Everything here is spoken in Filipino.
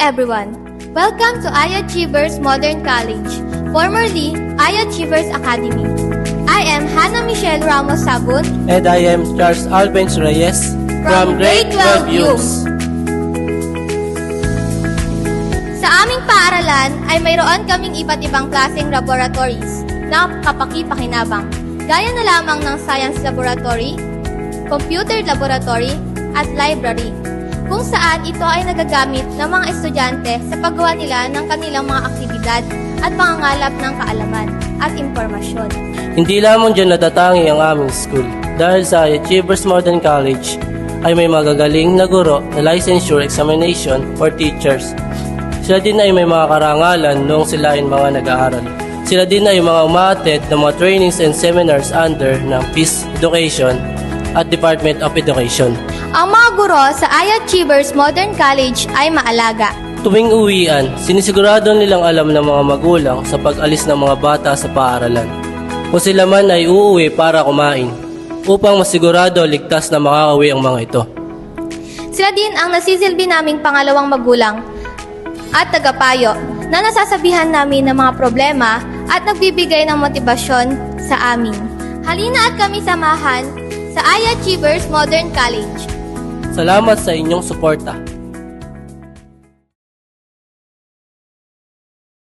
everyone. Welcome to iAchievers Modern College, formerly iAchievers Academy. I am Hannah Michelle Ramos Sabon. And I am Charles Albenz Reyes From Grade 12 Youth. Sa aming paaralan ay mayroon kaming iba't ibang klaseng laboratories na kapaki-pakinabang, gaya na lamang ng Science Laboratory, Computer Laboratory, at Library, kung saan ito ay nagagamit ng mga estudyante sa paggawa nila ng kanilang mga aktibidad at pangangalap ng kaalaman at impormasyon. Hindi lamang dyan natatangi ang aming school. Dahil sa iAchievers Modern College ay may magagaling na guro na licensure examination for teachers. Sila din ay may mga karangalan noong sila ay mga nag-aaral. Sila din ay mga umaattend ng mga trainings and seminars under ng Peace Education at Department of Education. Ang mga guro sa iAchievers Modern College ay maalaga. Tuwing uwian, sinisigurado nilang alam ng mga magulang sa pag-alis ng mga bata sa paaralan. Kung sila man ay uuwi para kumain, upang masigurado ligtas na makakauwi ang mga ito. Sila din ang nasisilbi naming pangalawang magulang at tagapayo na nasasabihan namin ng mga problema at nagbibigay ng motibasyon sa amin. Halina at kami samahan sa iAchievers Modern College. Salamat sa inyong suporta.